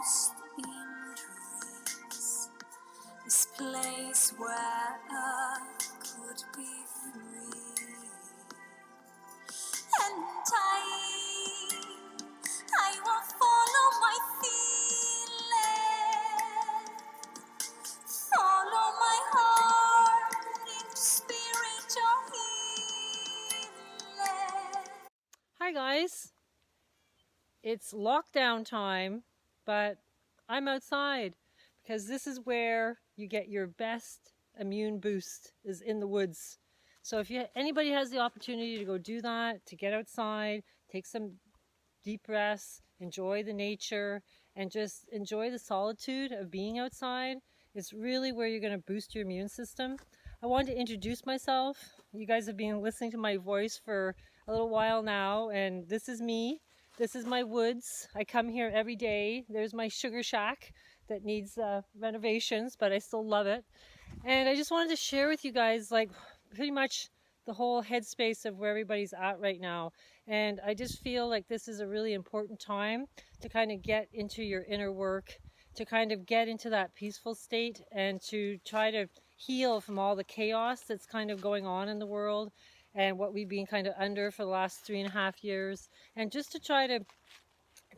lost in dreams, this place where I could be free. And I will follow my feeling, follow my heart into spiritual healing. Hi guys, it's lockdown time, but I'm outside because this is where you get your best immune boost, is in the woods. So if anybody has the opportunity to go do that, to get outside, take some deep breaths, enjoy the nature, and just enjoy the solitude of being outside, it's really where you're going to boost your immune system. I wanted to introduce myself. You guys have been listening to my voice for a little while now, and this is me. This is my woods. I come here every day. There's my sugar shack that needs renovations, but I still love it. And I just wanted to share with you guys, like, pretty much the whole headspace of where everybody's at right now. And I just feel like this is a really important time to kind of get into your inner work, to kind of get into that peaceful state, and to try to heal from all the chaos that's kind of going on in the world and what we've been kind of under for the last 3.5 years, and just to try to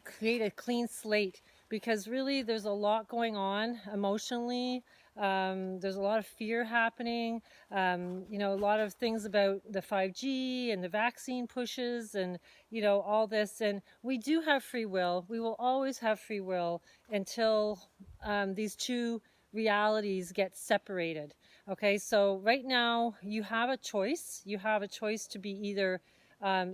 create a clean slate, because really there's a lot going on emotionally. There's a lot of fear happening, a lot of things about the 5G and the vaccine pushes and, all this. And we do have free will. We will always have free will until these two realities get separated. Okay, so right now you have a choice. You have a choice to be either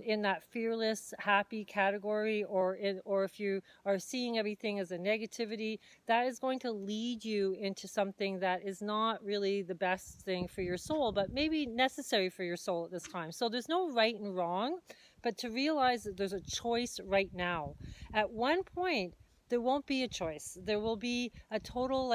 in that fearless, happy category, or if you are seeing everything as a negativity, that is going to lead you into something that is not really the best thing for your soul, but maybe necessary for your soul at this time. So there's no right and wrong, but to realize that there's a choice right now. At one point, there won't be a choice. There will be a total,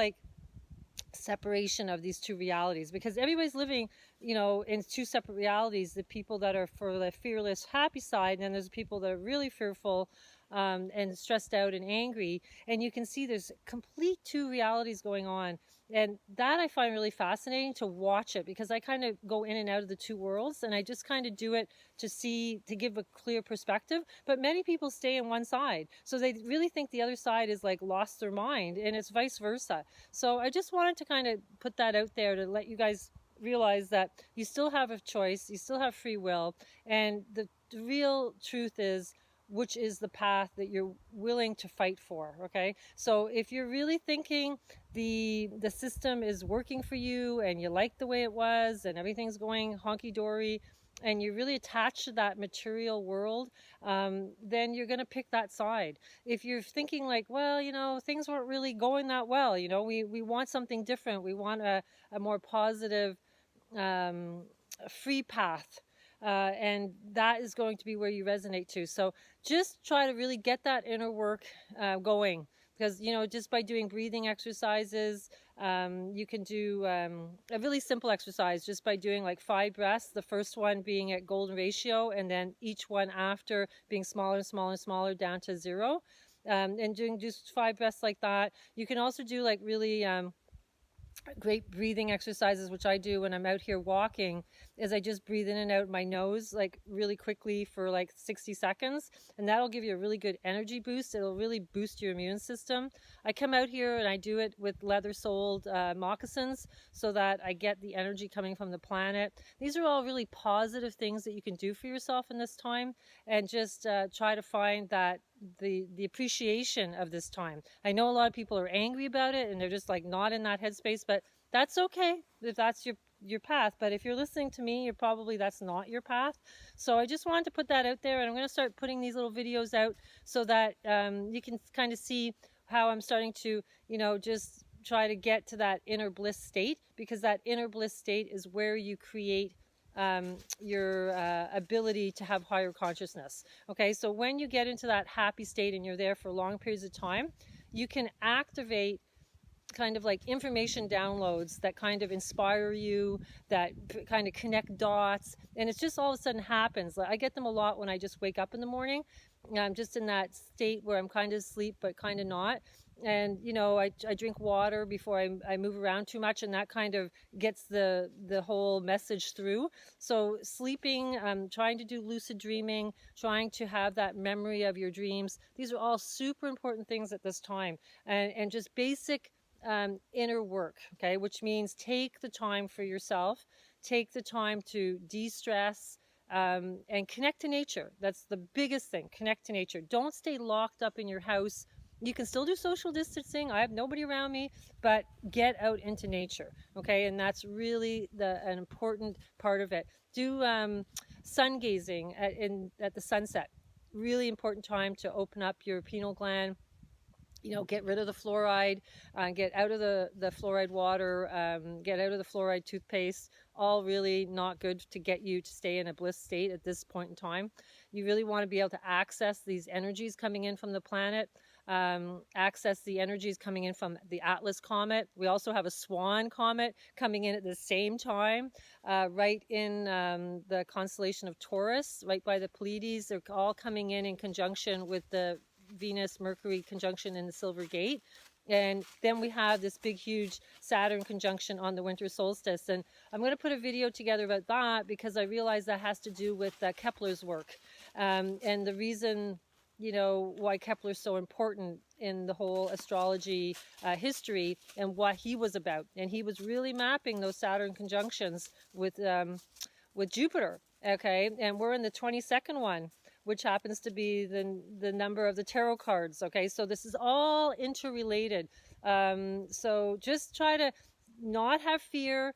separation of these two realities, because everybody's living in two separate realities. The people that are for the fearless, happy side, and then there's people that are really fearful and stressed out and angry. And you can see there's complete two realities going on, and that I find really fascinating to watch it, because I kind of go in and out of the two worlds, and I just kind of do it to give a clear perspective. But many people stay in one side, so they really think the other side is like lost their mind, and it's vice versa. So I just wanted to kind of put that out there to let you guys realize that you still have a choice, you still have free will, and the real truth is which is the path that you're willing to fight for. Okay, so if you're really thinking the system is working for you and you like the way it was and everything's going honky-dory, and you're really attached to that material world, then you're going to pick that side. If you're thinking like, well, things weren't really going that well, we want something different, we want a more positive, free path, and that is going to be where you resonate to. So just try to really get that inner work going, because just by doing breathing exercises, you can do a really simple exercise just by doing like 5 breaths, the first one being at golden ratio, and then each one after being smaller and smaller and smaller down to 0, and doing just 5 breaths like that. You can also do like really great breathing exercises, which I do when I'm out here walking, is I just breathe in and out my nose like really quickly for like 60 seconds, and that'll give you a really good energy boost. It'll really boost your immune system. I come out here and I do it with leather-soled moccasins, so that I get the energy coming from the planet. These are all really positive things that you can do for yourself in this time, and just try to find that the appreciation of this time. I know a lot of people are angry about it and they're just like not in that headspace, but that's okay if that's your path. But if you're listening to me, that's not your path. So I just wanted to put that out there, and I'm going to start putting these little videos out so that you can kind of see how I'm starting to just try to get to that inner bliss state, because that inner bliss state is where you create your ability to have higher consciousness. Okay, so when you get into that happy state and you're there for long periods of time, you can activate kind of like information downloads that kind of inspire you, that kind of connect dots, and it's just all of a sudden happens. I get them a lot when I just wake up in the morning, I'm just in that state where I'm kind of asleep, but kind of not. And, you know, I drink water before I move around too much, and that kind of gets the whole message through. So sleeping, trying to do lucid dreaming, trying to have that memory of your dreams. These are all super important things at this time, and just basic inner work, okay, which means take the time for yourself, take the time to de-stress, and connect to nature. That's the biggest thing. Connect to nature. Don't stay locked up in your house. You can still do social distancing. I have nobody around me, but get out into nature, okay? And that's really an important part of it. Do sun gazing at the sunset. Really important time to open up your pineal gland, you know, get rid of the fluoride, get out of the fluoride water, get out of the fluoride toothpaste, all really not good to get you to stay in a bliss state at this point in time. You really want to be able to access these energies coming in from the planet, access the energies coming in from the Atlas comet. We also have a Swan comet coming in at the same time, right in the constellation of Taurus, right by the Pleiades. They're all coming in conjunction with the Venus-Mercury conjunction in the Silver Gate. And then we have this big, huge Saturn conjunction on the winter solstice. And I'm going to put a video together about that because I realize that has to do with Kepler's work. And the reason, you know, why Kepler's so important in the whole astrology history and what he was about. And he was really mapping those Saturn conjunctions with Jupiter. Okay, and we're in the 22nd one, which happens to be the number of the tarot cards. Okay, so this is all interrelated. So just try to not have fear.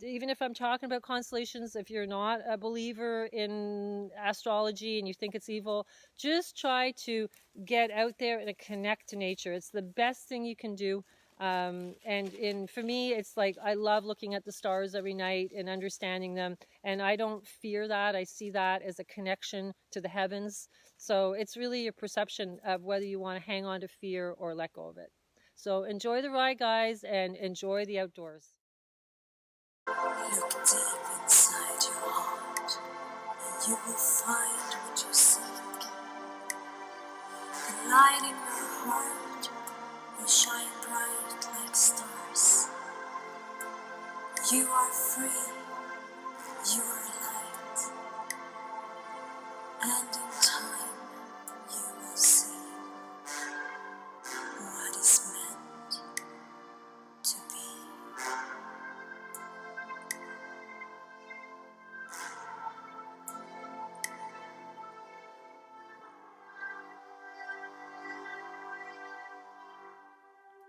Even if I'm talking about constellations, if you're not a believer in astrology and you think it's evil, just try to get out there and connect to nature. It's the best thing you can do. And for me, it's like I love looking at the stars every night and understanding them, and I don't fear that. I see that as a connection to the heavens. So it's really your perception of whether you want to hang on to fear or let go of it. So enjoy the ride, guys, and enjoy the outdoors. Look deep inside your heart, and you will find what you seek. The light in your heart will shine bright like stars. You are free. You are